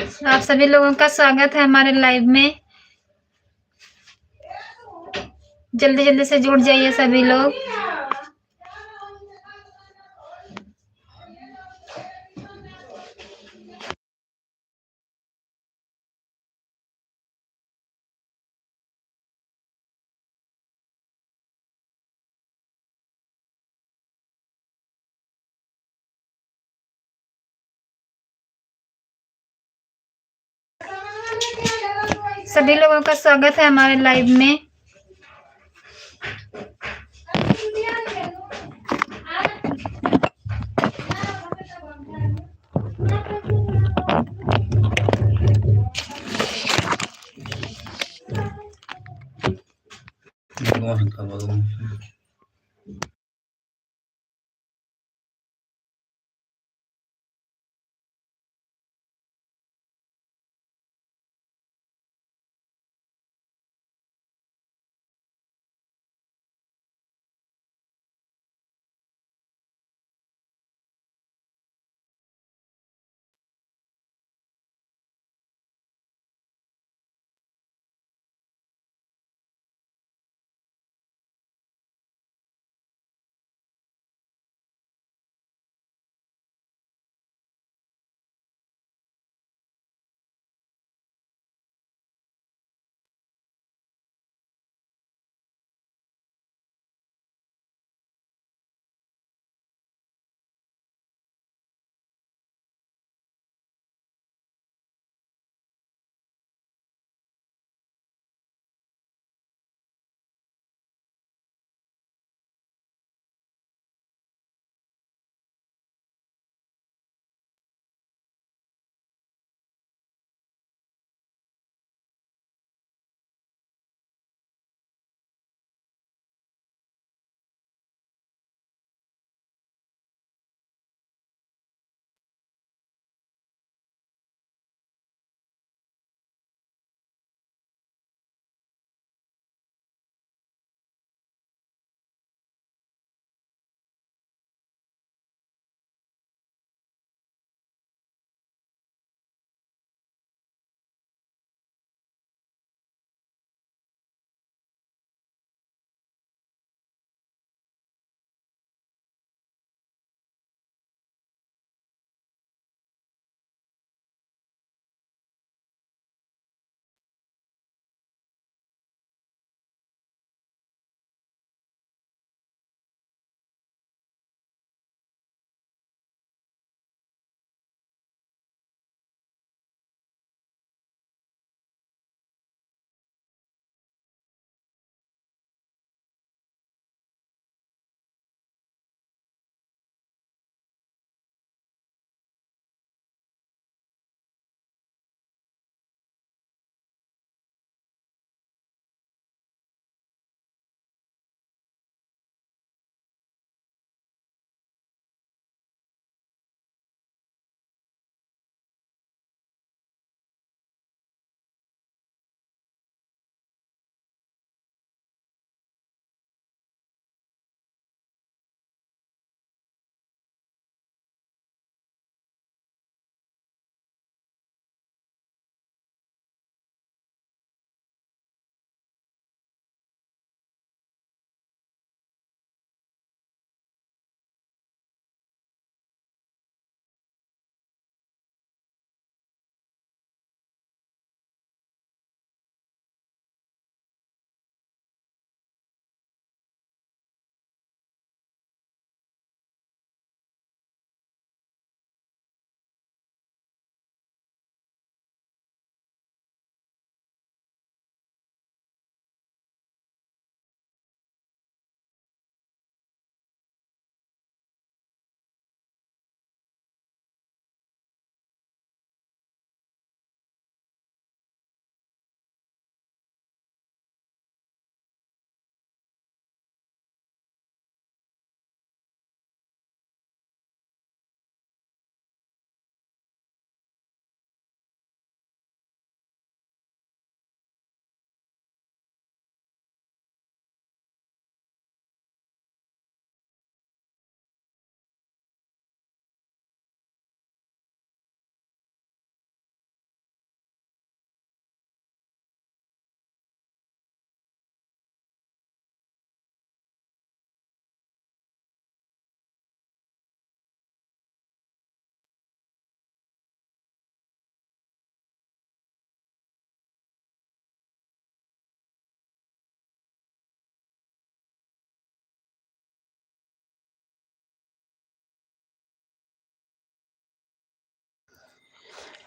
आप सभी लोगों का स्वागत है हमारे लाइव में। जल्दी-जल्दी से जुड़ जाइए सभी लोग। सभी लोगों का स्वागत है हमारे लाइव में।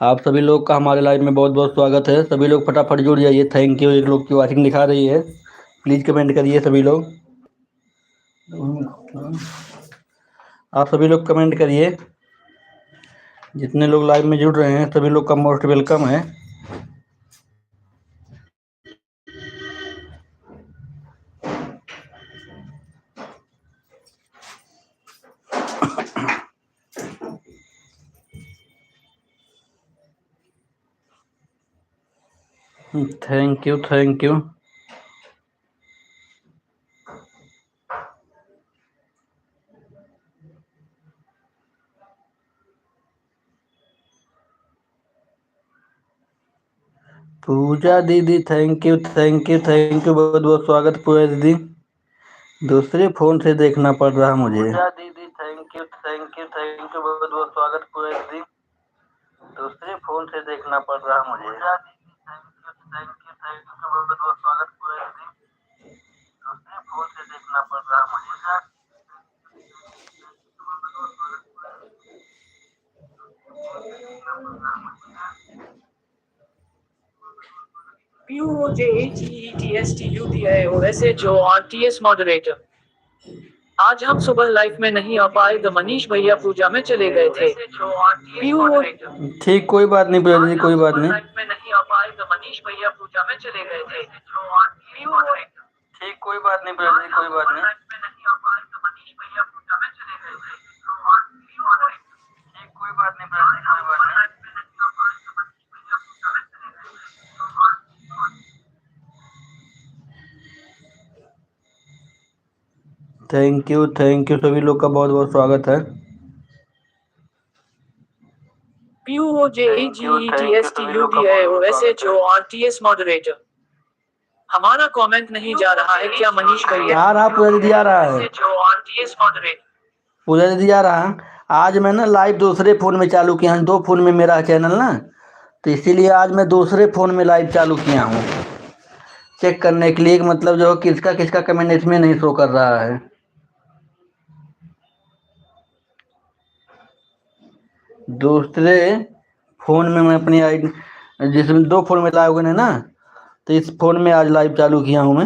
आप सभी लोग का हमारे लाइव में बहुत बहुत स्वागत है। सभी लोग फटाफट जुड़ जाइए। Thank you. एक लोग की वॉचिंग दिखा रही है, प्लीज़ कमेंट करिए सभी लोग। आप सभी लोग कमेंट करिए। जितने लोग लाइव में जुड़ रहे हैं सभी लोग का मोस्ट वेलकम है। Thank you, thank you. Puja दीदी thank you, thank you, thank you. बहुत बहुत स्वागत पूजा दीदी। दूसरे फोन से देखना पड़ रहा मुझे। पूजा दीदी thank you, thank you, thank you. बहुत बहुत स्वागत पूजा दीदी। दूसरे फोन से देखना पड़ रहा मुझे। पूजा दीदी thank you, thank you, thank you. बहुत बहुत स्वागत पूजा दीदी। दूसरे फोन से देखना पड़ रहा मुझे। PUOJAGETSTUDIOSHO moderator. आज हम सुबह लाइफ में नहीं आ पाए तो मनीष भैया पूजा में चले गए थे। ठीक, कोई बात नहीं पूजा दीदी, कोई बात नहीं। लाइफ में नहीं आ पाए तो मनीष भैया पूजा में चले गए थे। ठीक, कोई बात नहीं पूजा दीदी, कोई बात नहीं। लाइफ में नहीं आ पाए तो मनीष भैया पूजा में चले गए थे। ठीक, कोई बात नहीं पूजा दीदी, कोई बात नहीं। Thank you, thank you. सभी लोग का बहुत बहुत स्वागत है। PUOJAGETSTUDIOSHO moderator. हमारा कमेंट नहीं जा रहा है क्या मनीष भैया? आ रहा पूजा दीदी, आ रहा है। मॉडरेटर। पूजा दीदी आ रहा है। आज मैं ना लाइव दूसरे फ़ोन में चालू किया हूँ। 2 फ़ोन में मेरा चैनल ना, तो इसीलिए आज मैं दूसरे फ़ोन में लाइव चालू किया हूँ, चेक करने के लिए कि मतलब जो किसका किसका कमेंट इसमें नहीं शो कर रहा है। दूसरे फ़ोन में मैं अपनी आईडी, जिसमें 2 फ़ोन में लॉगिन है ना, तो इस फ़ोन में आज लाइव चालू किया हूँ मैं।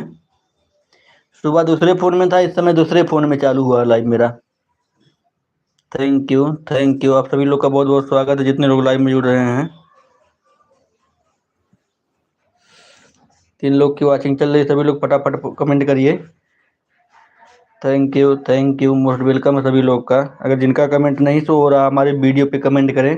सुबह दूसरे फ़ोन में था, इस समय दूसरे फ़ोन में चालू हुआ लाइव मेरा। Thank you, thank you. आप सभी लोग का बहुत बहुत स्वागत है, जितने लोग लाइव में जुड़ रहे हैं। 3 लोग की वॉचिंग चल रही है। सभी लोग फटाफट कमेंट करिए। Thank you, thank you. Most welcome है सभी लोग का। अगर जिनका कमेंट नहीं शो हो रहा हमारे वीडियो पे कमेंट करें।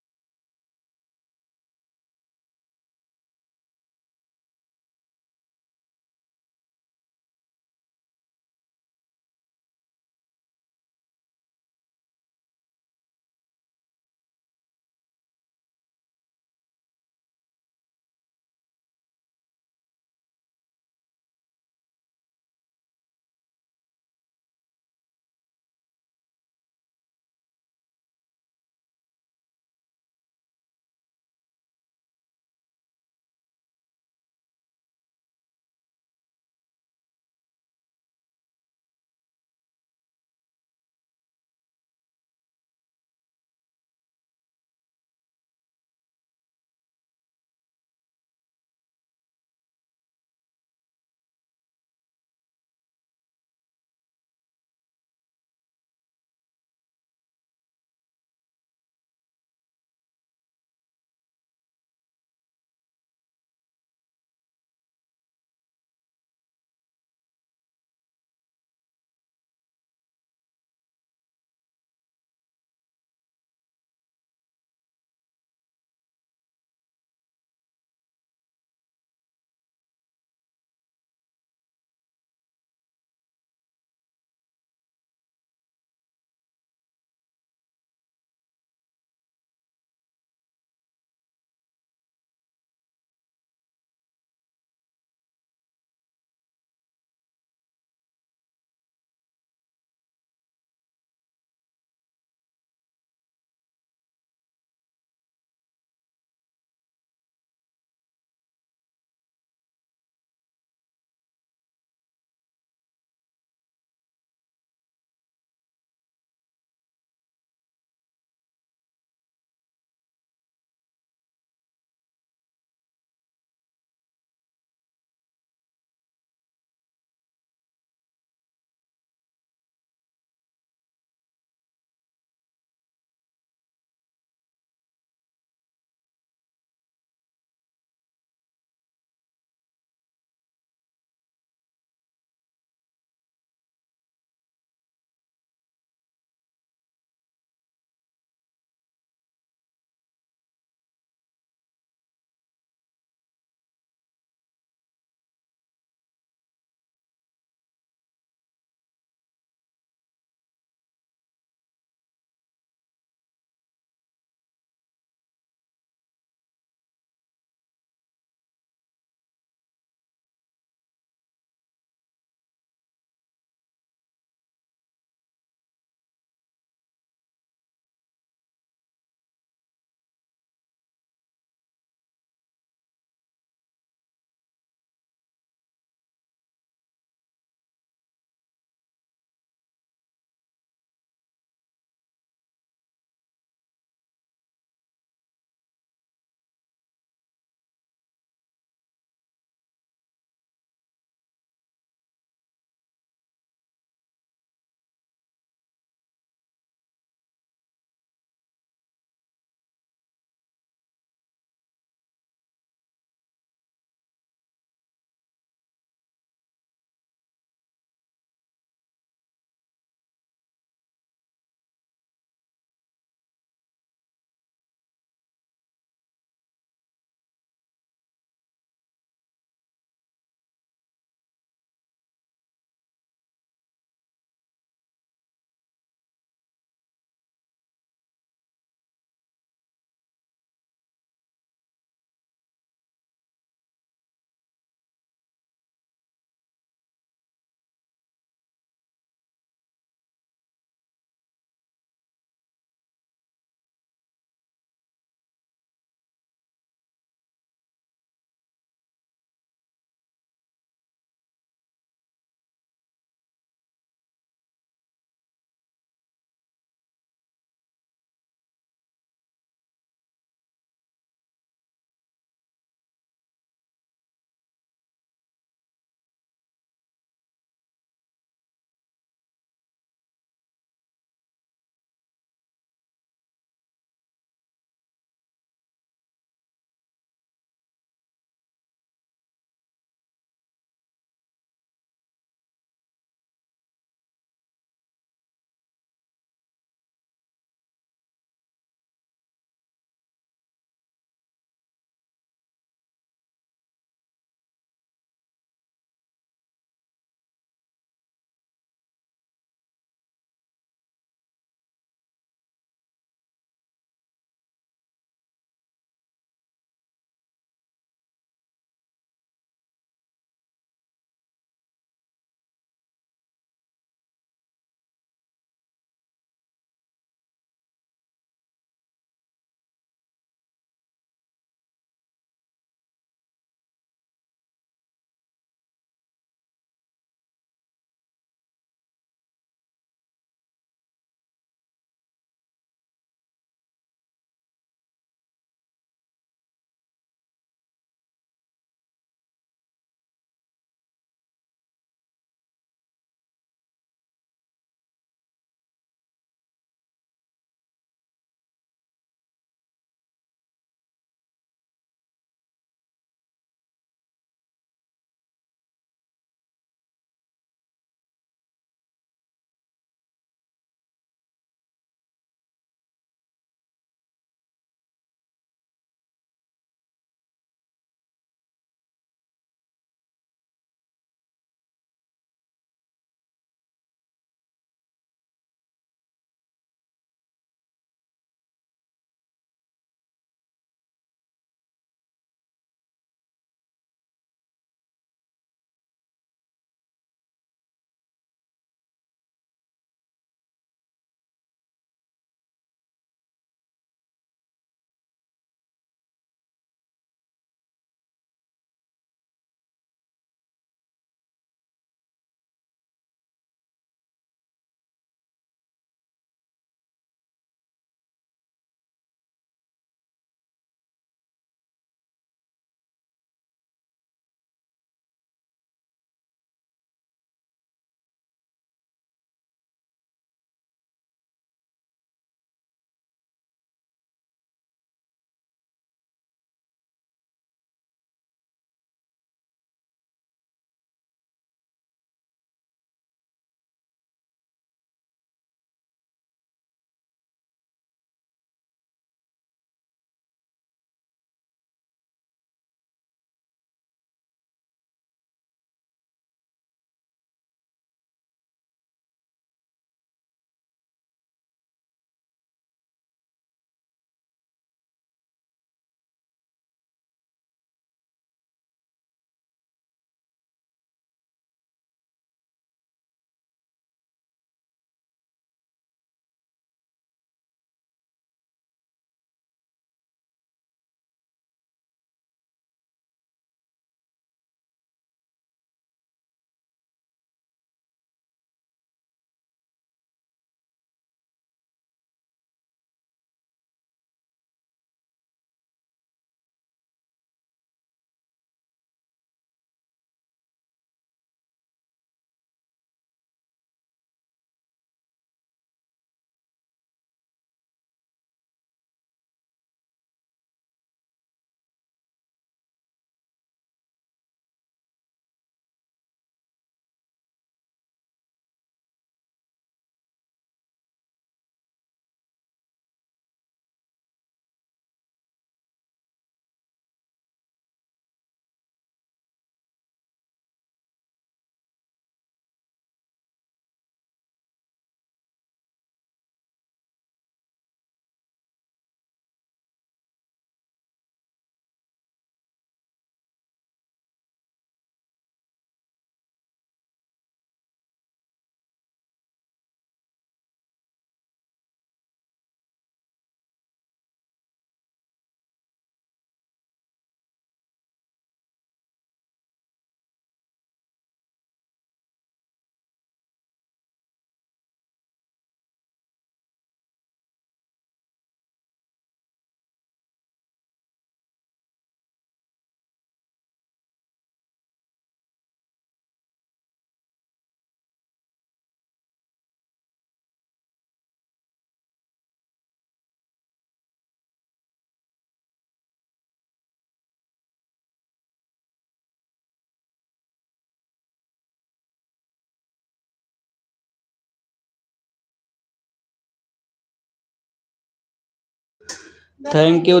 थैंक यू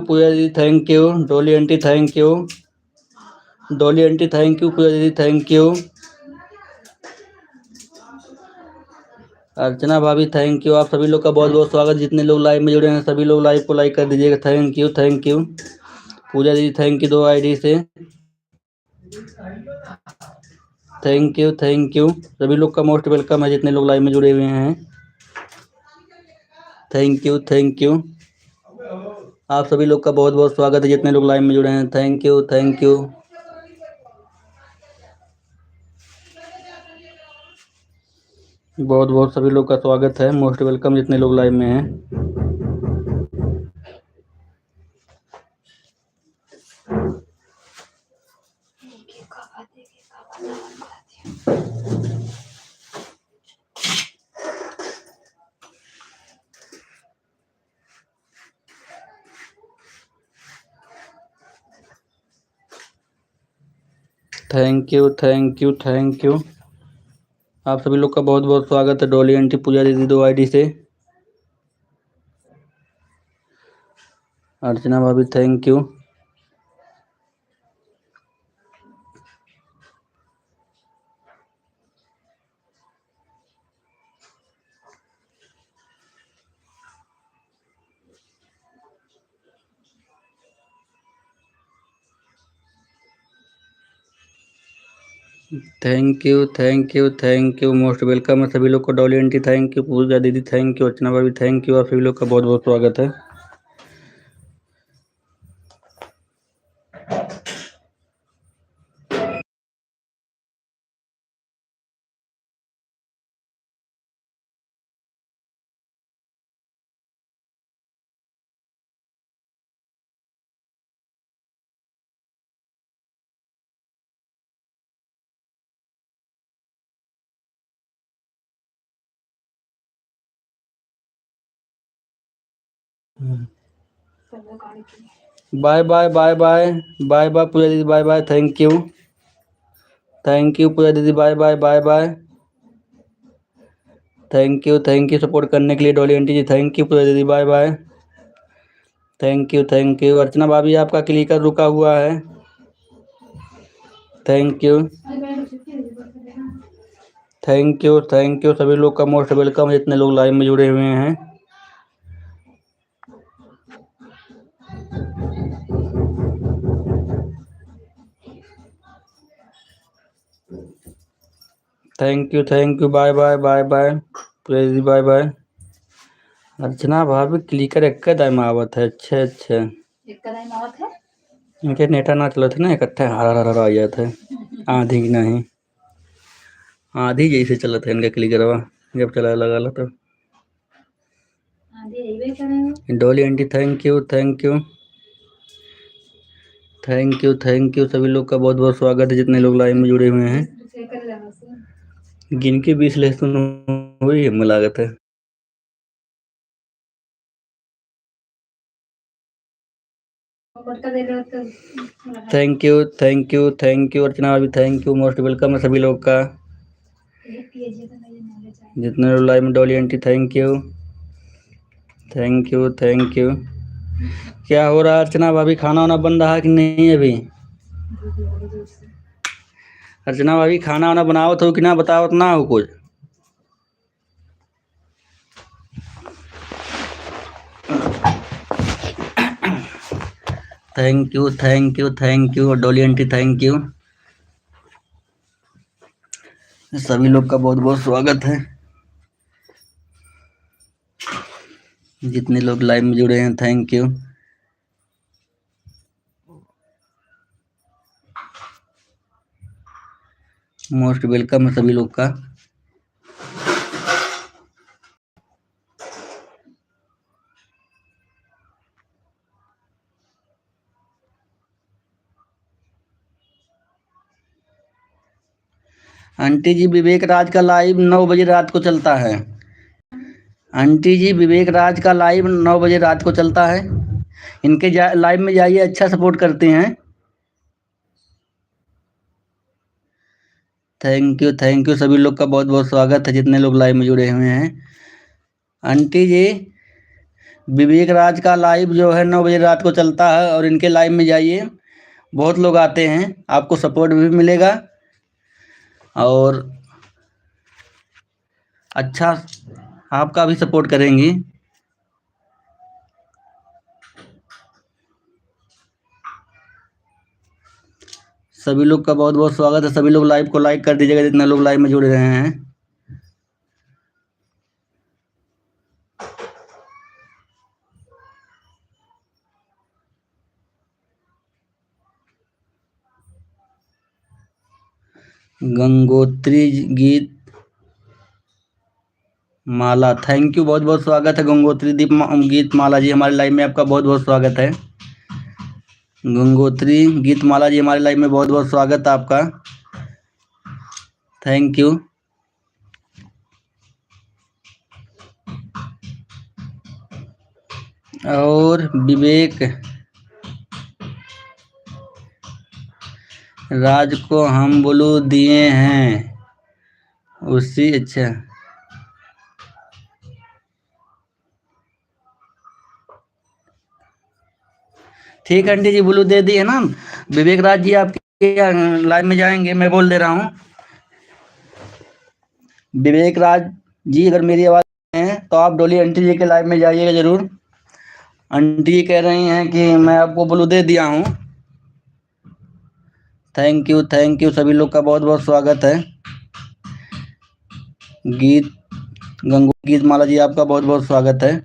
पूजा दीदी, थैंक यू डोली आंटी, थैंक यू डोली आंटी, थैंक यू पूजा दीदी, थैंक यू अर्चना भाभी, थैंक यू। आप सभी लोग का बहुत बहुत स्वागत। जितने लोग लाइव में जुड़े हैं सभी लोग लाइव को लाइक कर दीजिएगा। थैंक यू पूजा दीदी, थैंक यू 2 आईडी से, थैंक यू सभी लोग का मोस्ट वेलकम है जितने लोग लाइव में जुड़े हुए हैं। थैंक यू आप सभी लोग का बहुत बहुत स्वागत है जितने लोग लाइव में जुड़े हैं। थैंक यू बहुत बहुत सभी लोग का स्वागत है, मोस्ट वेलकम जितने लोग लाइव में हैं। थैंक यू आप सभी लोग का बहुत बहुत स्वागत है। डोली आंटी, पूजा दीदी 2 आईडी से, अर्चना भाभी, thank you thank you most welcome है सभी लोग को। डोली आंटी थैंक यू, पूजा दीदी थैंक यू, अर्चना भाभी थैंक यू, आप सभी लोग का बहुत बहुत स्वागत है। बाय बाय पूजा दीदी, बाय थैंक यू पूजा दीदी, बाय थैंक यू सपोर्ट करने के लिए डोली aunty ji, thank you Puja दीदी, बाय थैंक यू अर्चना भाभी, आपका क्लिकर रुका हुआ है। थैंक यू सभी लोग का मोस्ट वेलकम जितने लोग लाइव में जुड़े हुए हैं। थैंक यू बाय पूजा दीदी, बाय अर्चना भाभी क्लिकर एक दाम आवत है। अच्छा इनके नेटा ना चलत है ना, इकट्ठे हरा आ जाता है, आधी नहीं आधी जैसे चलत है इनका क्लिकरवा जब चला लगा तो। डोली आंटी थैंक यू सभी लोग का बहुत बहुत स्वागत है जितने लोग लाइव में जुड़े हुए हैं। गिन के 20 लहसुन हुई है लागत है। थैंक यू अर्चना भाभी, थैंक यू मोस्ट वेलकम है सभी लोग का जितने लोग लाइव में। डोली आंटी थैंक यू क्या हो रहा है अर्चना भाभी, खाना वाना बन रहा है कि नहीं अभी? अर्चना भाभी खाना वाना बनाओ तो कि ना, बताओ तो ना हो कुछ। थैंक यू डोली आंटी, थैंक यू सभी लोग का बहुत बहुत स्वागत है जितने लोग लाइव में जुड़े हैं। थैंक यू मोस्ट वेलकम है सभी लोग का। आंटी जी विवेक राज का लाइव 9 बजे रात को चलता है। आंटी जी विवेक राज का लाइव 9 बजे रात को चलता है, इनके लाइव में जाइए, अच्छा सपोर्ट करते हैं। थैंक यू सभी लोग का बहुत बहुत स्वागत है जितने लोग लाइव में जुड़े हुए हैं। आंटी जी विवेक राज का लाइव जो है 9 बजे रात को चलता है और इनके लाइव में जाइए, बहुत लोग आते हैं, आपको सपोर्ट भी मिलेगा और अच्छा आपका भी सपोर्ट करेंगी। सभी लोग का बहुत बहुत स्वागत है। सभी लोग लाइव को लाइक कर दीजिएगा जितना लोग लाइव में जुड़ रहे हैं। गंगोत्री गीत माला, थैंक यू, बहुत बहुत स्वागत है गंगोत्री गीत माला जी, हमारे लाइव में आपका बहुत बहुत स्वागत है। गंगोत्री गीत माला जी हमारे लाइव में बहुत बहुत स्वागत है आपका, थैंक यू। और विवेक राज को हम ब्लू दिए हैं उसी, अच्छा ठीक है आंटी जी, ब्लू दे दिए ना। विवेक राज जी आपके लाइव में जाएंगे, मैं बोल दे रहा हूँ। विवेक राज जी अगर मेरी आवाज़ है तो आप डोली आंटी जी के लाइव में जाइएगा जरूर। आंटी जी कह रही हैं कि मैं आपको ब्लू दे दिया हूँ, थैंक यू थैंक यू, सभी लोग का बहुत बहुत स्वागत है। गीत माला जी आपका बहुत बहुत स्वागत है,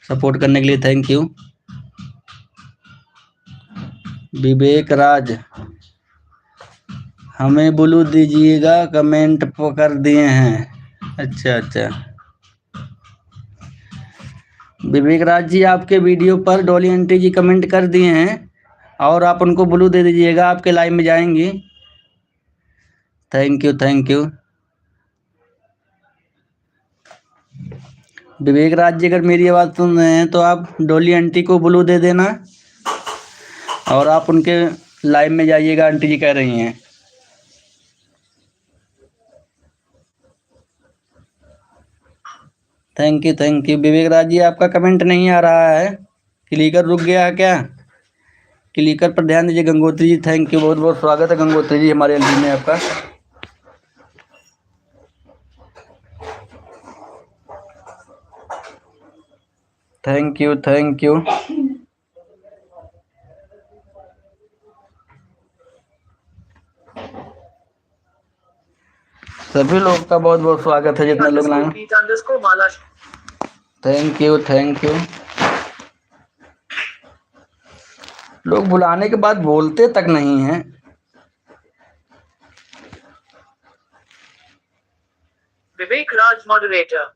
सपोर्ट करने के लिए थैंक यू। विवेक राज हमें ब्लू दीजिएगा, कमेंट कर दिए हैं, अच्छा अच्छा। विवेक राज जी आपके वीडियो पर डॉली आंटी जी कमेंट कर दिए हैं और आप उनको ब्लू दे दीजिएगा, आपके लाइव में जाएंगी, thank you thank you. Vivek Raj ji अगर मेरी आवाज़ सुन रहे हैं तो आप डॉली आंटी को ब्लू दे देना और आप उनके लाइव में जाइएगा, आंटी जी कह रही हैं। Thank you. विवेक राज जी आपका कमेंट नहीं आ रहा है, क्लिकर रुक गया है क्या? क्लिकर पर ध्यान दीजिए। गंगोत्री जी थैंक यू, बहुत बहुत स्वागत है गंगोत्री जी हमारे एलबी में आपका। Thank you. सभी लोग का बहुत बहुत स्वागत है जितने लोग लाए। Thank you. लोग बुलाने के बाद बोलते तक नहीं हैं। विवेक राज मॉडरेटर।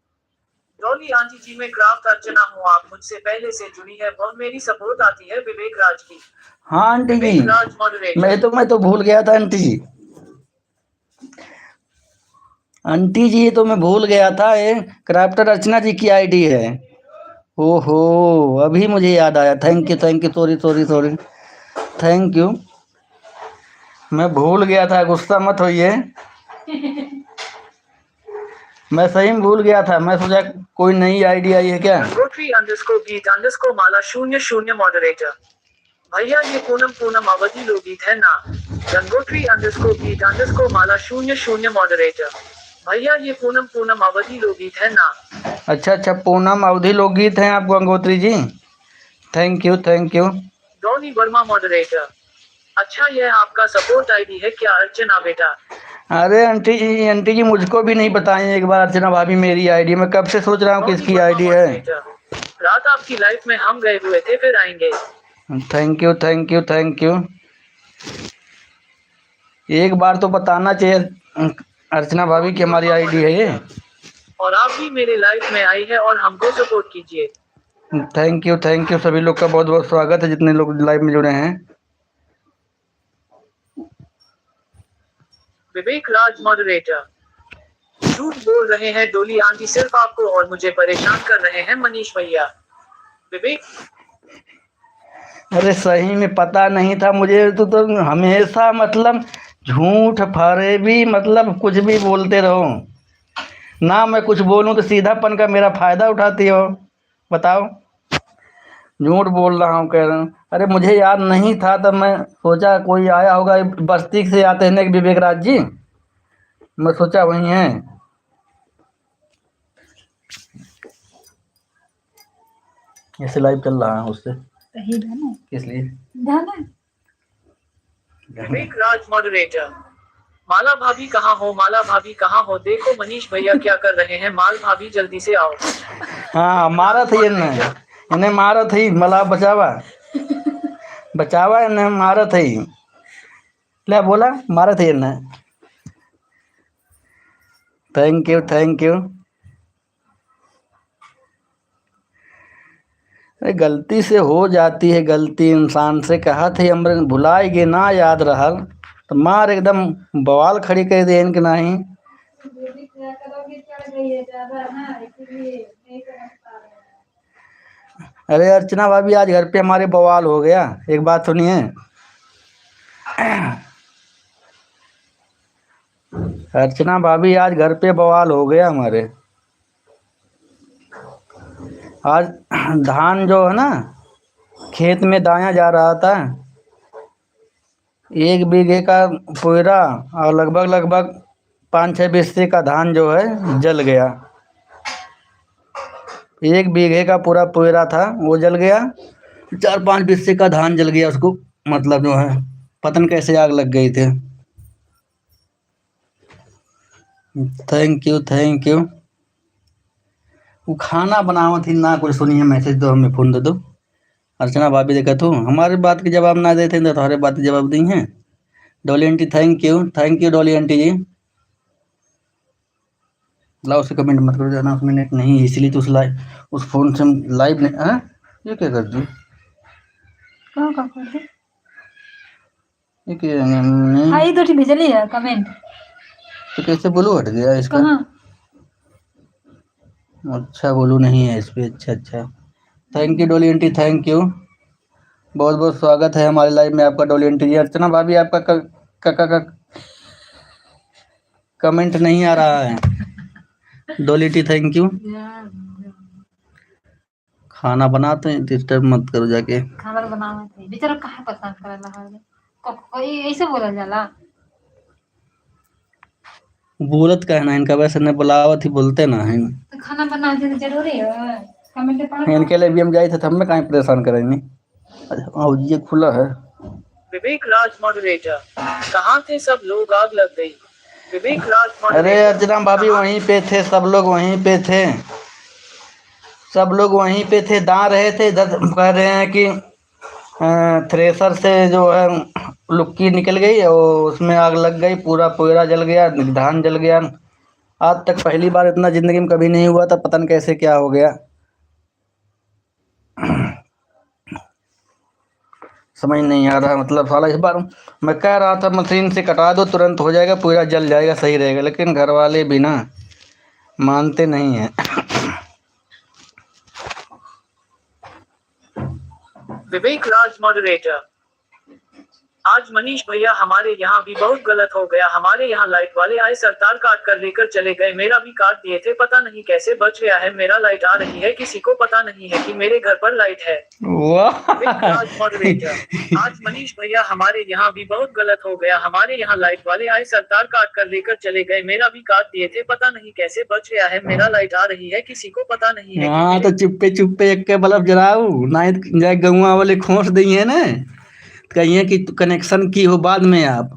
डॉली आंटी जी में क्राफ्ट अर्चना हूँ, आप मुझसे पहले से जुड़ी है, बहुत मेरी सपोर्ट आती है विवेक राज की। हाँ आंटी जी, विवेक राज मॉडरेटर। मैं तो भूल गया था आंटी जी। आंटी जी तो मैं भूल गया था, ये क्राफ्टर अर्चना जी की आईडी है। ओहो अभी मुझे याद आया, thank you sorry thank you. मैं भूल गया था, गुस्सा मत होइए, मैं सही में भूल गया था। मैं सोचा कोई नई आईडी आई है क्या। माला 00 मॉडरेटर। भैया ये पूनम अवधि लोकगीत है ना। गंगोत्री माला 00 मॉडरेटर। भैया ये पूनम अवधि लोकगीत है ना। अच्छा पूनम अवधि लोकगीत हैं आप Gangotri ji, thank you. Dolly Verma moderator. अच्छा यह आपका सपोर्ट आईडी है क्या अर्चना बेटा? अरे आंटी जी मुझको भी नहीं बताएं एक बार अर्चना भाभी मेरी आईडी, मैं कब से सोच रहा हूँ किसकी आईडी है। रात आपकी लाइफ में हम गए हुए थे, फिर आएंगे। Thank you. एक बार तो बताना चाहिए अर्चना भाभी की हमारी आईडी है ये। और आप भी मेरे लाइफ में आई है और हमको सपोर्ट कीजिए। Thank you. सभी लोग का बहुत बहुत स्वागत है जितने लोग लाइव में जुड़े हैं। विवेक राज मॉडरेटर। झूठ बोल रहे हैं डोली आंटी, सिर्फ आपको और मुझे परेशान कर रहे हैं मनीष भैया। विवेक। अरे सही में पता नहीं था मुझे, तो हमेशा मतलब झूठ फरेबी मतलब कुछ भी बोलते रहो। ना मैं कुछ बोलूं तो सीधापन का मेरा फायदा उठाती हो, बताओ। झूठ बोल रहा हूँ, कह रहा हूँ। अरे मुझे याद नहीं था, तब मैं सोचा कोई आया होगा, बस्ती से आते हैं ना एक विवेक राज जी, मैं सोचा वही है। ऐसे लाइव चल रहा है उससे, इसलिए विवेक राज मॉडरेटर। माला भाभी कहाँ हो, माला भाभी कहाँ हो, देखो मनीष भैया क्या कर रहे हैं, माल भाभी जल्दी से आओ। हाँ मारा था इन्हें मारा थी, मला बचावा बचावा इन्हें मारा थी, क्या बोला, मारा था इन्हें। Thank you thank you. अरे गलती से हो जाती है, गलती इंसान से, कहा थे अमर भुलाएगे ना याद रहल, तो मार एकदम बवाल खड़ी कर दे इनके नहीं। अरे अर्चना भाभी आज घर पे हमारे बवाल हो गया, एक बात सुनिए। अर्चना भाभी आज घर पे बवाल हो गया हमारे। आज धान जो है ना, खेत में दाया जा रहा था, 1 बीघे का पुयरा और लगभग 5-6 बिस्से का धान जो है जल गया। 1 बीघे का पूरा पुयरा था वो जल गया, 4-5 बिस्से का धान जल गया, उसको मतलब जो है पतन कैसे आग लग गई थी। Thank you thank you. वो खाना बनावा थी ना, कुछ सुनिए मैसेज दो, हमें फोन दे दो। अर्चना भाभी देखा तू हमारी बात के जवाब ना देते तो तुम्हारे बात के जवाब दी हैं। Dolly aunty thank you Dolly aunty ji. लाओ से कमेंट मत करो, जाना उसमें नेट नहीं है, इसलिए तो उस लाइव उस फोन से लाइव नहीं। हाँ ये क्या कर दी, ये क्या तो भेजली है कमेंट, तो कैसे बोलू हट गया इसका। अच्छा बोलू नहीं है इस पे, अच्छा। Thank you Dolly aunty thank you, बहुत बहुत स्वागत है हमारे लाइव में आपका डॉली आंटी जी। अर्चना भाभी आपका कमेंट नहीं आ रहा है। Dolly T thank you. खाना बनाते हैं, डिस्टर्ब मत करो जाके। खाना बनावे थे बेचारा, कहाँ पसंद करेला है कोई ऐसे बोला जाला। बोलत कहना इनका, वैसे न बुलावत ही बोलते ना है। तो खाना बनाने तो जरूरी है, कमेंट पढ़ इनके लिए भी हम जाए थे, तो हमें कहीं परेशान करेंगे। और ये खुला है। विवेक राज मॉडरेटर। कहाँ थे सब लोग, आग लग गई। विवेक राज अरे मॉडरेटर। अर्चना भाभी वहीं पे थे, सब लोग वहीं पे थे, सब लोग वहीं पे थे, दा रहे थे। इधर कह रहे हैं कि थ्रेसर से जो है लुक्की निकल गई और उसमें आग लग गई, पूरा पुयरा जल गया, धान जल गया। आज तक पहली बार इतना जिंदगी में कभी नहीं हुआ था, पता नहीं कैसे क्या हो गया, समझ नहीं आ रहा। मतलब साला इस बार मैं कह रहा था मशीन से कटा दो, तुरंत हो जाएगा, पूरा जल जाएगा, सही रहेगा, लेकिन घर वाले भी ना मानते नहीं हैं। विवेक राज मॉडरेटर। आज मनीष भैया हमारे यहाँ भी बहुत गलत हो गया, हमारे यहाँ लाइट वाले आए, सरतार काट कर लेकर चले गए, मेरा भी काट दिए थे, पता नहीं कैसे बच गया है, मेरा लाइट आ रही है, किसी को पता नहीं है कि मेरे घर पर लाइट है। विवेक राज मॉडरेटर। आज मनीष भैया हमारे यहाँ भी बहुत गलत हो गया, हमारे यहाँ लाइट वाले आए, सरतार काट कर लेकर चले गए, मेरा भी काट दिए थे, पता नहीं कैसे बच गया है, मेरा लाइट आ रही है, किसी को पता नहीं है। हाँ तो चुप्पे एक के बल्ब जलाऊ ना, जाए गौवा वाले खोस दिए ना, कहिए कि कनेक्शन की हो बाद में, आप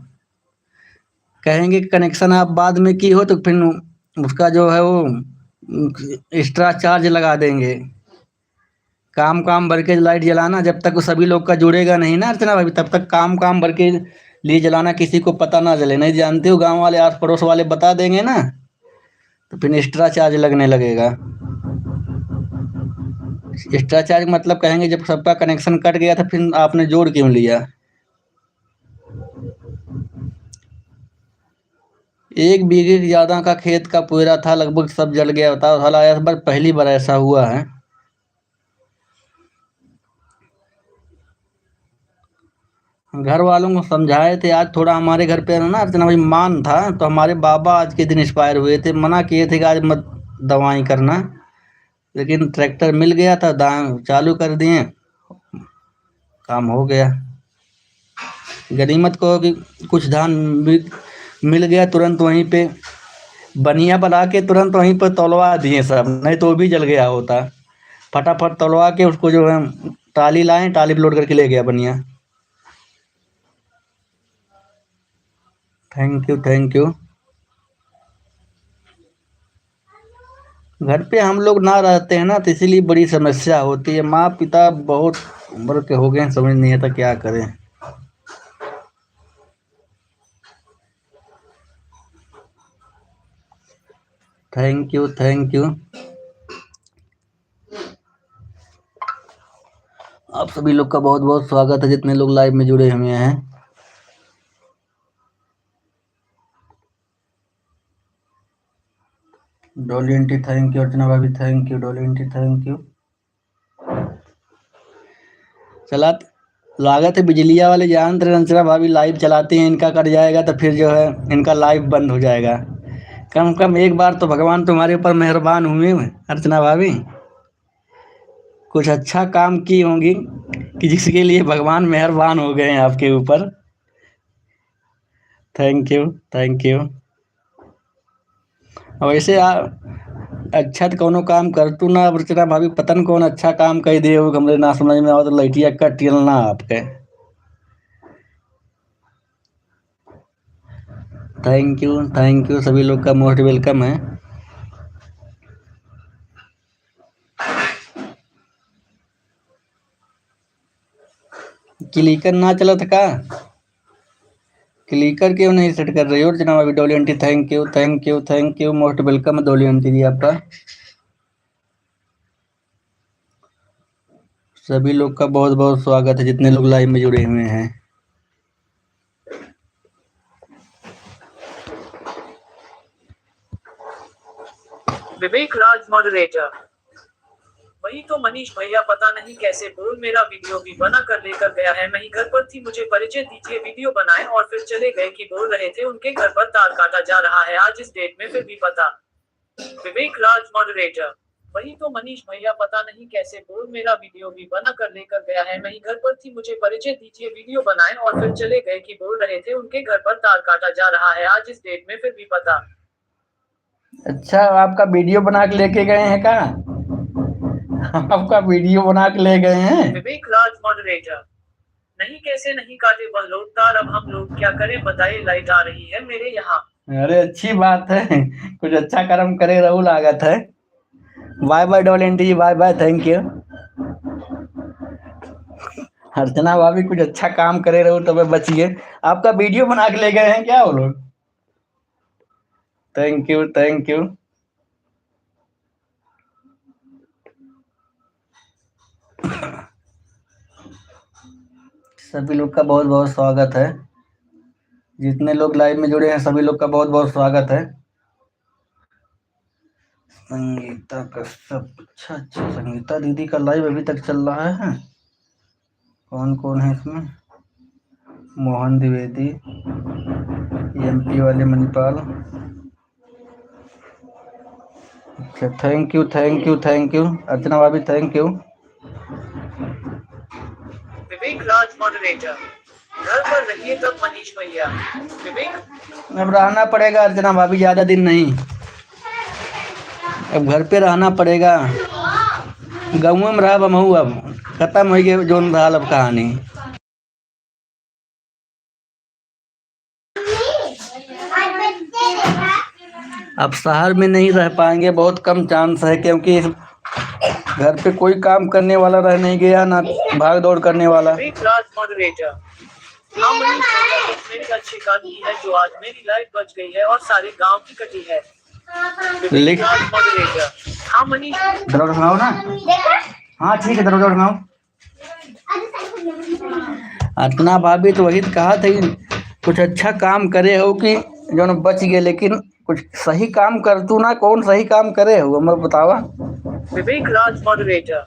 कहेंगे कि कनेक्शन आप बाद में की हो, तो फिर उसका जो है वो एक्स्ट्रा चार्ज लगा देंगे। काम भर के लाइट जलाना, जब तक सभी लोग का जुड़ेगा नहीं ना अर्चना भाभी, तब तक काम भर के लिए जलाना, किसी को पता ना चले। नहीं जानते हो, गांव वाले आस पड़ोस वाले बता देंगे ना, तो फिर एक्स्ट्रा चार्ज लगने लगेगा। एक्स्ट्रा चार्ज मतलब कहेंगे जब सबका कनेक्शन कट गया था, फिर आपने जोड़ क्यों लिया। 1 बीघे से ज्यादा का खेत का पुयरा था, लगभग सब जल गया। बताओ साला, इस बार पहली बार ऐसा हुआ है। घर वालों को समझाए थे। आज थोड़ा हमारे घर पे ना अर्चना भाई मान था, तो हमारे बाबा आज के दिन एक्सपायर हुए थे। मना किए थे कि आज मत दवाई करना, लेकिन ट्रैक्टर मिल गया था, दान चालू कर दिए, काम हो गया। गनीमत को कि कुछ धान मिल गया, तुरंत वहीं पे बनिया बना के तुरंत वहीं पर तौलवा दिए सब, नहीं तो वो भी जल गया होता। फटाफट तौलवा के उसको जो है टाली लाए, टाली पे लोड करके ले गया बनिया। Thank you thank you. घर पे हम लोग ना रहते हैं ना, तो इसीलिए बड़ी समस्या होती है। माँ पिता बहुत उम्र के हो गए हैं, समझ नहीं आता क्या करें। Thank you thank you. आप सभी लोग का बहुत बहुत स्वागत है, जितने लोग लाइव में जुड़े हुए हैं। Dolly aunty thank you, Archana भाभी thank you, Dolly aunty thank you. चला लागत है बिजलिया वाले जानते हैं, अर्चना भाभी लाइव चलाते हैं, इनका कट जाएगा तो फिर जो है इनका लाइव बंद हो जाएगा। कम कम एक बार तो भगवान तुम्हारे ऊपर मेहरबान हुए अर्चना भाभी, कुछ अच्छा काम की होंगी कि जिसके लिए भगवान मेहरबान हो गए हैं आपके ऊपर। Thank you thank you. वैसे अच्छा तो कोनो काम कर तू ना अर्चना भाभी, पता नहीं कौन अच्छा काम कह दे हो, हमरे ना समझ में आओ तो लैटिया कटियल ना आपके। थैंक यू सभी लोग का मोस्ट वेलकम है। क्लिकर ना चला था का? क्लिकर क्यों नहीं सेट कर रही हो अर्चना भाभी? Dolly aunty thank you thank you thank you, most welcome है डॉली आंटी जी आपका। सभी लोग का बहुत बहुत स्वागत है, जितने लोग लाइव में जुड़े हुए हैं। विवेक राज मॉडरेटर। वही तो मनीष भैया, पता नहीं कैसे बोल मेरा वीडियो भी बना कर लेकर गया है। मैं ही घर पर थी, मुझे परिचय दीजिए, वीडियो बनाए और फिर चले गए कि बोल रहे थे उनके घर पर तार काटा जा रहा है आज इस डेट में, फिर भी पता। विवेक राज मॉडरेटर। वही तो मनीष भैया, पता नहीं कैसे बोल मेरा वीडियो भी बना कर लेकर गया है। मैं ही घर पर थी, मुझे परिचय दीजिए, वीडियो बनाए और फिर चले गए कि बोल रहे थे उनके घर पर तार काटा जा रहा है आज इस डेट में, फिर भी पता। अच्छा, आपका वीडियो बना के लेके गए हैं का? आपका वीडियो बना के ले गए हैं? विवेक राज मॉडरेटर। नहीं, कैसे नहीं काटे वह लोग तार, अब हम लोग क्या करें बताइए, लाइट आ रही है मेरे यहाँ। अरे अच्छी बात है, कुछ अच्छा कर्म करे रहू लागत है। Bye bye Dolly aunty ji, bye bye, thank you. Archana भाभी कुछ अच्छा काम करे रहू तब बचिए। आपका वीडियो बना के ले गए हैं क्या वो लोग? Thank you thank you. सभी लोग का बहुत बहुत स्वागत है, जितने लोग लाइव में जुड़े हैं सभी लोग का बहुत बहुत स्वागत है। संगीता का सब अच्छा अच्छा, संगीता दीदी का लाइव अभी तक चल रहा है। कौन कौन है इसमें? मोहन द्विवेदी, एमपी वाले मणिपाल। अच्छा, thank you thank you thank you Archana भाभी, thank you. Vivek Raj moderator. घर पर रहिए तब मनीष भैया। विवेक। अब रहना पड़ेगा अर्चना भाभी, ज्यादा दिन नहीं, अब घर पे रहना पड़ेगा। गाँव में रहा बमहू, अब खत्म हो गई जोन रहा अब कहानी। अब शहर में नहीं रह पाएंगे, बहुत कम चांस है, क्योंकि घर पे कोई काम करने वाला रह नहीं गया, ना भाग दौड़ करने वाला। विवेक राज मॉडरेटर। हाँ मनीष भैया, मेरी अच्छी कहानी है जो आज मेरी लाइट बच गई है और सारे गांव की कटी है। विवेक राज मॉडरेटर। हाँ मनीष। दरोगा सुनाओ ना। हाँ ठीक है, दरोगा सुनाओ। अर्चना भाभी तो वही कहा था, कुछ अच्छा काम करे हो कि जो न बच गए, लेकिन कुछ सही काम कर तू ना, कौन सही काम करे हो मैं बतावा। विवेक राज मॉडरेटर।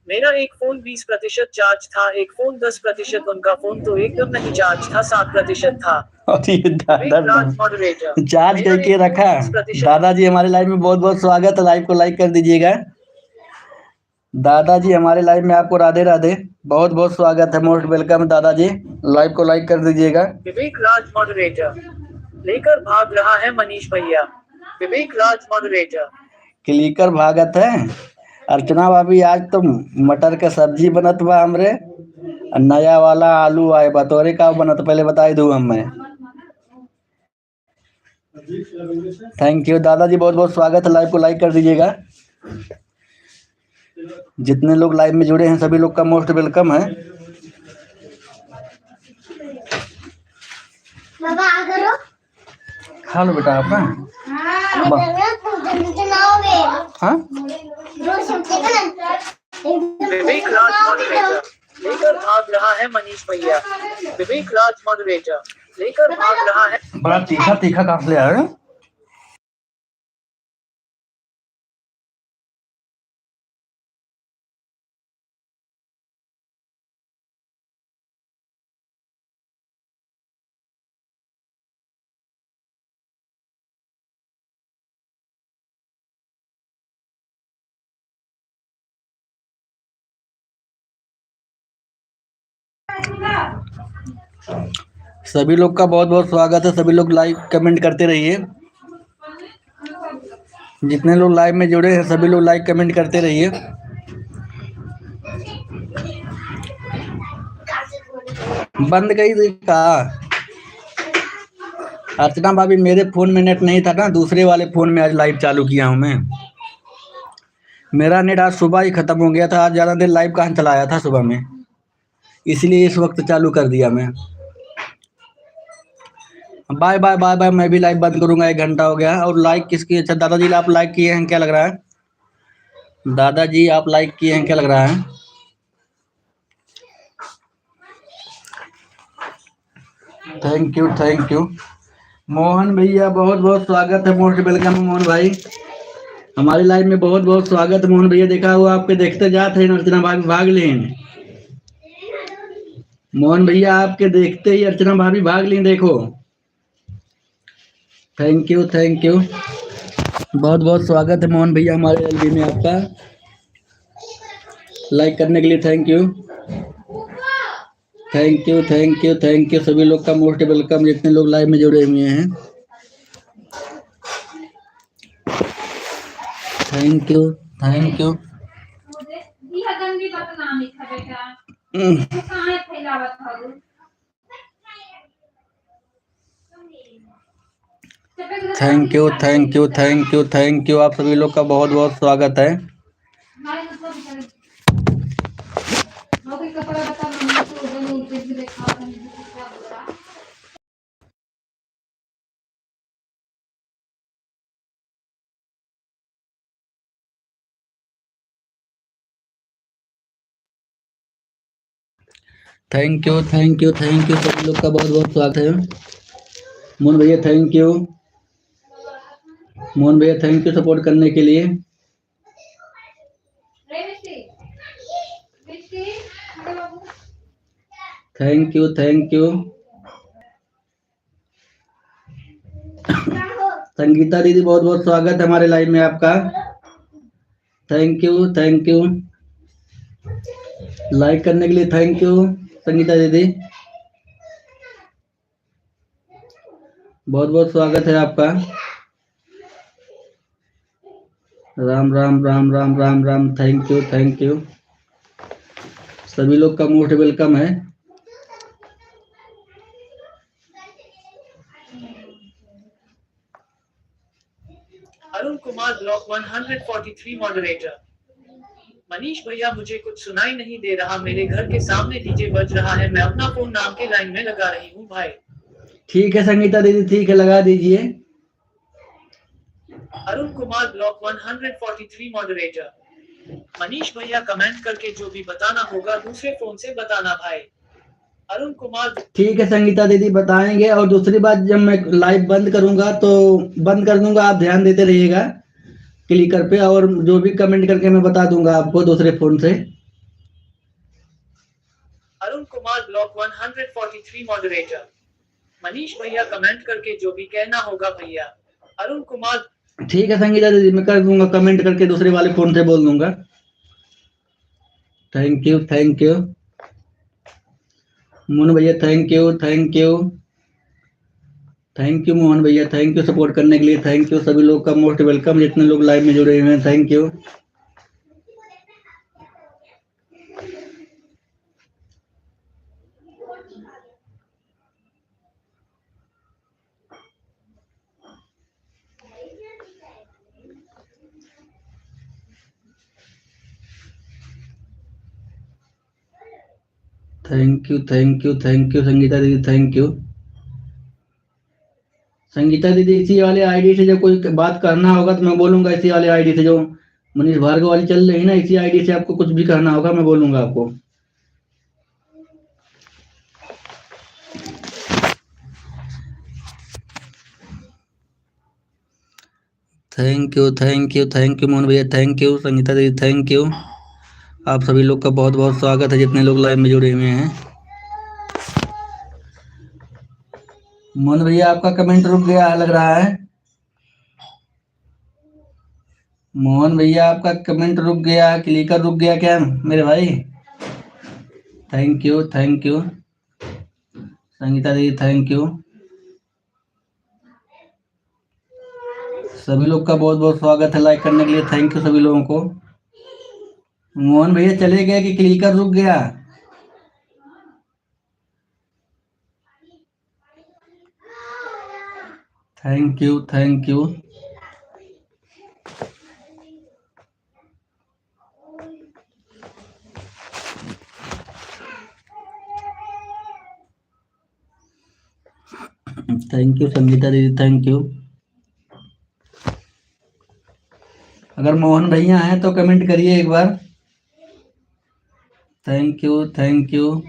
मेरा एक फोन 20% चार्ज था, एक फोन 10%, उनका फोन तो एकदम नहीं चार्ज था, 7% था। और ये विवेक राज मॉडरेटर। चार्ज मेरा करके एक रखा। 20% दादाजी हमारे लाइव में बहुत बहुत स्वागत है, लाइव को लाइक कर दीजिएगा। दादाजी हमारे लाइव में आपको राधे राधे, बहुत बहुत स्वागत है, मोस्ट वेलकम दादाजी, लाइव को लाइक कर दीजिएगा। विवेक राज मॉडरेटर। लेकर भाग रहा है मनीष भैया। विवेक राज मॉडरेटर। क्लिकर भागत है। अर्चना भाभी आज तो मटर के सब्जी बनत बा हमरे, और नया वाला आलू आए बा, तोरे का बनत पहले बताई दूं हम मैं। थैंक यू दादाजी, बहुत बहुत स्वागत है, लाइव को लाइक कर दीजिएगा। जितने लोग लाइव में जुड़े हैं सभी लोग का मोस्ट वेलकम है। बाबा आ करो। खा लो बेटा आप ना। हाँ विवेक राज मॉडरेटर। लेकर भाग रहा है मनीष भैया। विवेक राज मॉडरेटर। लेकर भाग रहा है। बड़ा तीखा तीखा काट ले आए। सभी लोग का बहुत बहुत स्वागत है, सभी लोग लाइक कमेंट करते रहिए। जितने लोग लाइव में जुड़े हैं सभी लोग लाइक कमेंट करते रहिए। बंद गई थी का अर्चना भाभी, मेरे फोन में नेट नहीं था ना, दूसरे वाले फोन में आज लाइव चालू किया हूं मैं। मेरा नेट आज सुबह ही खत्म हो गया था, आज ज्यादा देर लाइव कहाँ चलाया था सुबह में, इसलिए इस वक्त चालू कर दिया मैं। बाय बाय बाय बाय, मैं भी लाइव बंद करूंगा, 1 घंटा हो गया। और लाइक किसकी? अच्छा दादाजी आप लाइक किए हैं, क्या लग रहा है? दादाजी आप लाइक किए हैं, क्या लग रहा है? Thank you thank you. Mohan भैया बहुत बहुत स्वागत है, मोस्ट वेलकम मोहन भाई, हमारी लाइव में बहुत बहुत स्वागत है। मोहन भैया देखा हुआ आपके देखते जाते हैं, अर्चना भाभी भाग लें। मोहन भैया आपके देखते ही अर्चना भाभी भाग लें, देखो। थैंक यू थैंक यू, बहुत बहुत स्वागत है मोहन भैया हमारे एलबी में आपका, लाइक करने के लिए thank you thank you thank you thank you. सभी लोग का मोस्ट वेलकम, जितने लोग लाइव में जुड़े हुए हैं। Thank you thank you. Thank you thank you thank you thank you, आप सभी लोग का बहुत बहुत स्वागत है। Thank you thank you thank you, सभी लोग का बहुत बहुत स्वागत है। मोहन भैया थैंक यू, मोहन भैया थैंक यू सपोर्ट करने के लिए। Thank you thank you. Sangeeta दीदी बहुत बहुत स्वागत है हमारे लाइव में आपका, thank you thank you. Like करने के लिए थैंक यू संगीता दीदी, बहुत बहुत स्वागत है आपका। Ram Ram Ram Ram Ram Ram, thank you thank you, सभी लोग का मोस्ट वेलकम है। Arun Kumar block 143 moderator. मनीष भैया मुझे कुछ सुनाई नहीं दे रहा, मेरे घर के सामने डीजे बज रहा है, मैं अपना फोन नाम के लाइन में लगा रही हूँ भाई। ठीक है संगीता दीदी, ठीक है लगा दीजिए। Arun Kumar block 143 moderator. मनीष भैया कमेंट करके जो भी बताना होगा दूसरे फोन से बताना भाई। अरुण कुमार। ठीक है संगीता दीदी बताएंगे, और दूसरी बात जब मैं लाइव बंद करूंगा तो बंद कर दूंगा, आप ध्यान देते रहिएगा क्लिकर पे, और जो भी कमेंट करके मैं बता दूंगा आपको दूसरे फोन से। Arun Kumar block 143 moderator. मनीष भैया कमेंट करके जो भी कहना होगा भैया। अरुण कुमार। ठीक है संगीता दीदी, मैं कर दूंगा कमेंट करके, दूसरे वाले फोन से बोल दूंगा। Thank you thank you Mohan भैया, thank you thank you thank you Mohan भैया, थैंक यू सपोर्ट करने के लिए, थैंक यू सभी लोग का मोस्ट वेलकम, जितने लोग लाइव में जुड़े हुए हैं, thank you. Thank you thank you thank you Sangeeta दीदी, थैंक यू। संगीता दीदी, इसी वाले आईडी से जब कोई बात करना होगा तो मैं बोलूंगा, इसी वाले आईडी से जो मनीष भार्गव वाली चल रही है ना, इसी आईडी से आपको कुछ भी करना होगा मैं बोलूंगा आपको। Thank you thank you thank you Mohan भैया, थैंक यू संगीता दीदी, थैंक यू। आप सभी लोग का बहुत बहुत स्वागत है, जितने लोग लाइव में जुड़े हुए हैं। मोहन भैया, आपका कमेंट रुक गया है लग रहा है। मोहन भैया, आपका कमेंट रुक गया, क्लिकर रुक गया क्या मेरे भाई? Thank you thank you Sangeeta दीदी, थैंक यू। सभी लोग का बहुत बहुत स्वागत है लाइक करने के लिए, थैंक यू सभी लोगों को। मोहन भैया चले गए कि क्लिकर रुक गया? Thank you thank you. Thank you Sangeeta दीदी, थैंक यू। अगर मोहन भैया हैं तो कमेंट करिए एक बार। Thank you thank you.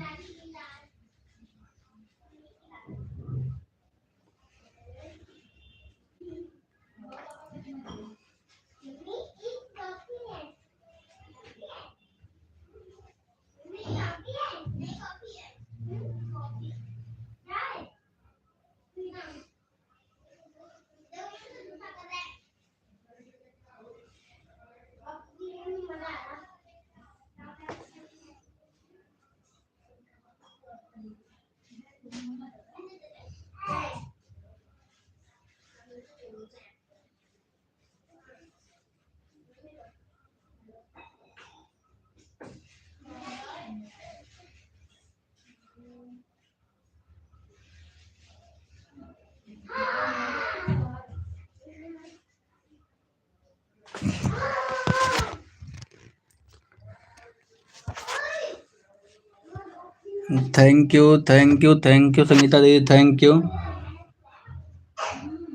Thank you thank you thank you Sangeeta दीदी, थैंक यू।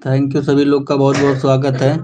थैंक यू सभी लोग का बहुत बहुत स्वागत है।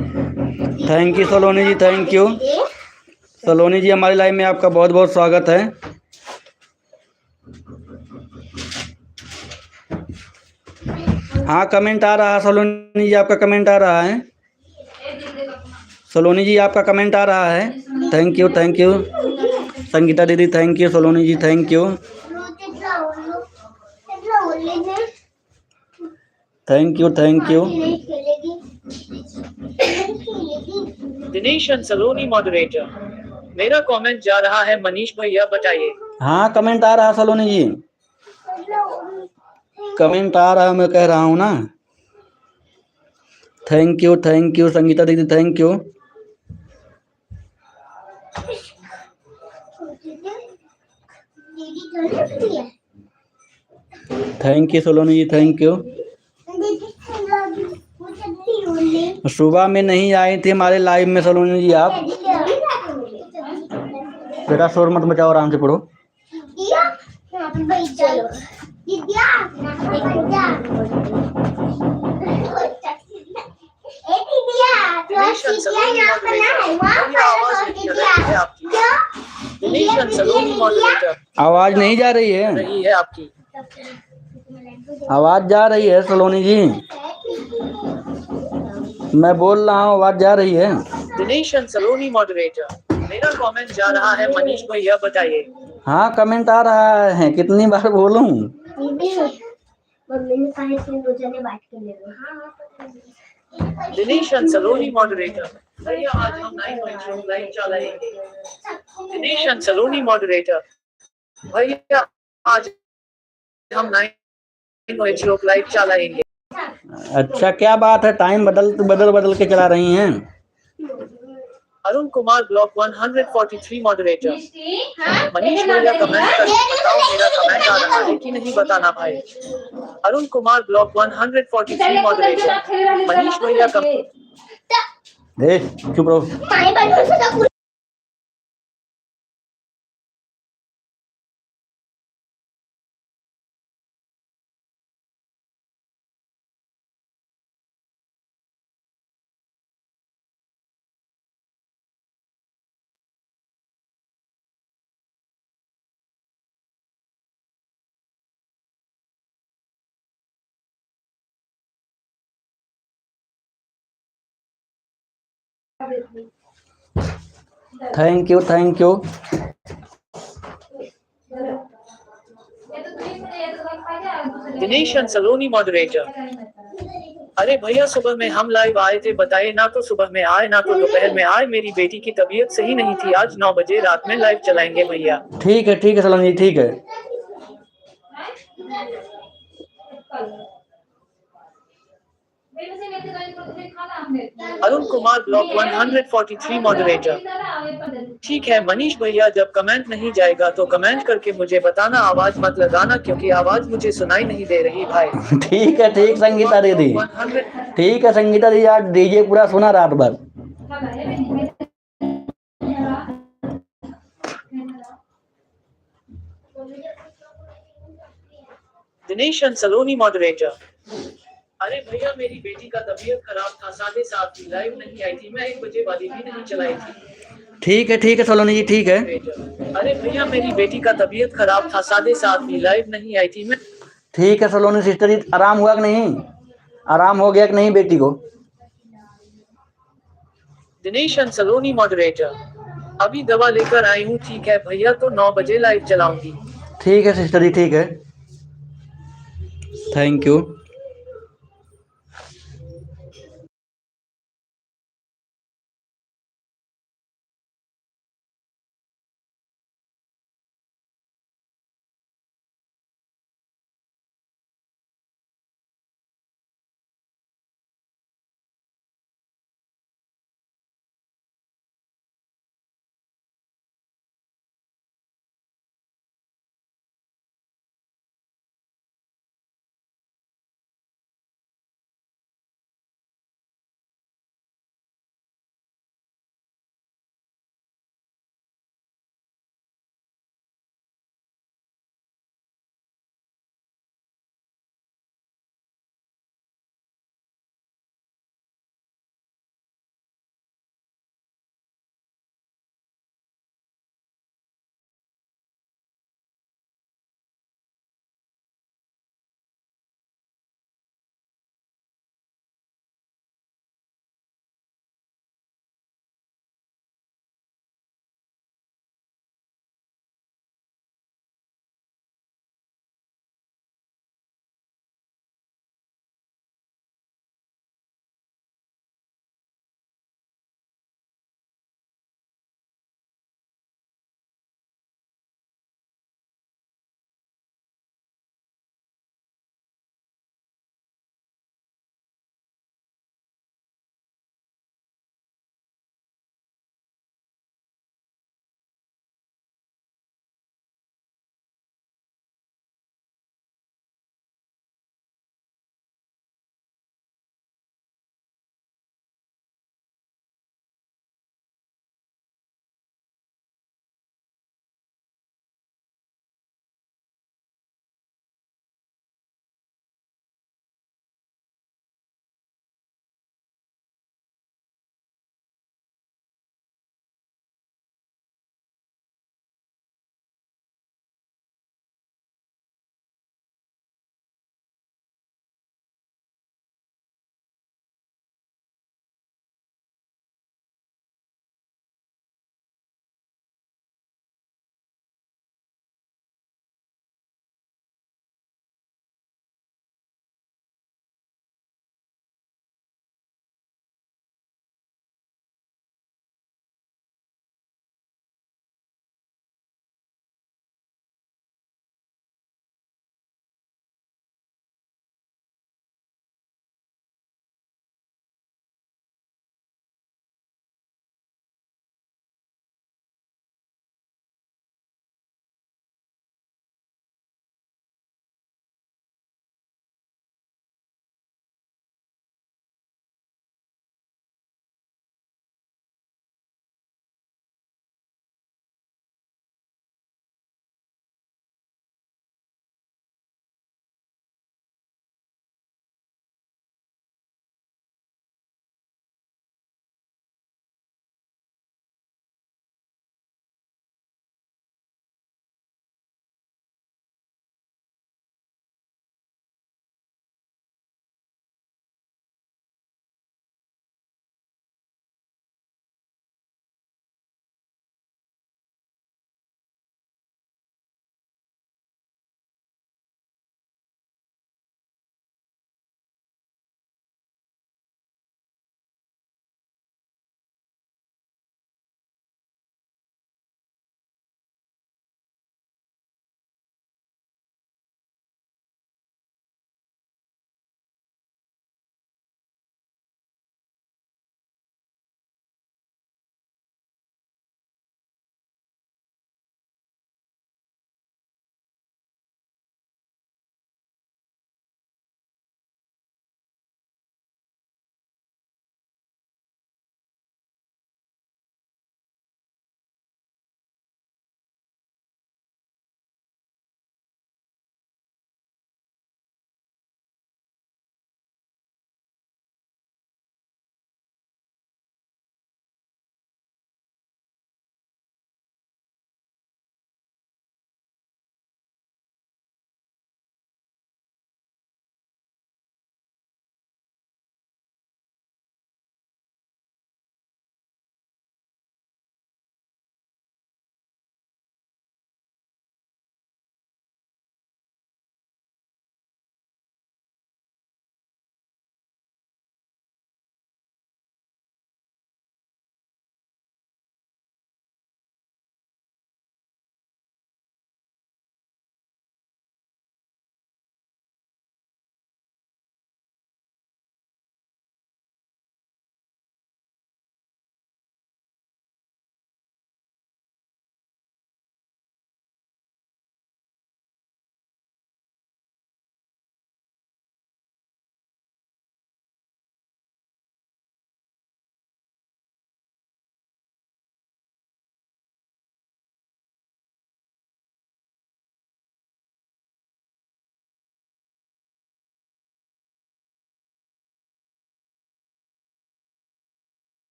Thank you Saloni ji, thank you Saloni ji, हमारे लाइव में आपका बहुत बहुत स्वागत है। हाँ, कमेंट आ रहा है सलोनी जी, आपका कमेंट आ रहा है। सलोनी जी, आपका कमेंट आ रहा है। Thank you, thank you Sangeeta दीदी, thank you Saloni ji, thank you, thank you, thank you. Dinesh Saloni moderator. मेरा कमेंट जा रहा है, मनीष भैया बताइए। हाँ, कमेंट आ रहा है सलोनी जी, कमेंट आ रहा है, मैं कह रहा हूँ ना। थैंक यू संगीता दीदी, thank you. Thank you Saloni ji, thank you. सुबह में नहीं आई थी हमारे लाइव में सलोनी जी आप। बेटा शोर मत मचाओ, आराम से पढ़ो। दिनेश सलोनी मॉडरेटर। आवाज नहीं जा रही है, रही है आपकी। आवाज जा रही है सलोनी जी, मैं बोल रहा हूँ, आवाज जा रही है। दिनेश सलोनी मॉडरेटर। मेरा कमेंट जा रहा है, मनीष भैया बताइए। हाँ, कमेंट आ रहा है, कितनी बार बोलूं। दिनेश सलोनी मॉडरेटर। भैया आज हम 9 लाइव चलाएंगे। दिनेश सलोनी मॉडरेटर। भैया आज हम 9 लाइव चलाएंगे। अच्छा, क्या बात है, टाइम बदल बदल बदल के चला रही हैं। Arun Kumar block 143 moderator. मनीष भैया कमेंट करके बताओ मेरा कमेंट आ रहा है कि नहीं, बताना भाई। Arun Kumar block 143 moderator. मनीष भैया चुप रहो। Thank you, thank you. Dinesh Saloni moderator. अरे भैया सुबह में हम लाइव आए थे, बताए ना तो सुबह में आए ना तो दोपहर में आए। मेरी बेटी की तबीयत सही नहीं थी, आज 9 बजे रात में लाइव चलाएंगे भैया। ठीक है सलोनी जी, ठीक है। Arun Kumar block 143 moderator. ठीक है मनीष भैया, जब कमेंट नहीं जाएगा तो कमेंट करके मुझे बताना, आवाज मत लगाना क्योंकि आवाज मुझे सुनाई नहीं दे रही भाई। ठीक है, ठीक संगीता दीदी, ठीक है संगीता दीदी, आज डीजे पूरा सुना रात भर। दिनेश सलोनी मॉडरेटर। अरे भैया मेरी बेटी का तबीयत खराब था, 7:30 की लाइव नहीं आई थी मैं, 1 बजे वाली भी नहीं चलाई थी। ठीक है सलोनी जी, ठीक है। अरे भैया मेरी बेटी का तबीयत खराब था, 7:30 की लाइव नहीं आई थी मैं। ठीक है सलोनी सिस्टर जी, आराम हुआ कि नहीं, आराम हो गया कि नहीं बेटी को? दिनेश सलोनी मॉडरेटर। अभी दवा लेकर आई हूँ, ठीक है भैया, तो 9 बजे लाइव चलाऊंगी। ठीक है सिस्टर जी, ठीक है, थैंक यू।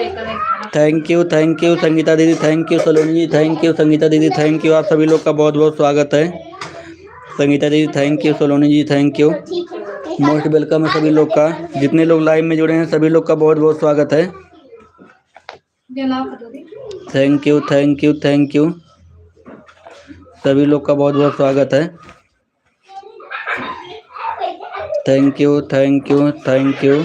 पे करें खाना। थैंक यू संगीता दीदी, thank you Saloni ji, thank you Sangeeta दीदी, थैंक यू। आप सभी लोग का बहुत बहुत स्वागत है। संगीता दीदी thank you, Saloni ji thank you, most welcome है सभी लोग का। जितने लोग लाइव में जुड़े हैं सभी लोग का बहुत बहुत स्वागत है। थैंक यू सभी लोग का बहुत बहुत स्वागत है। Thank you.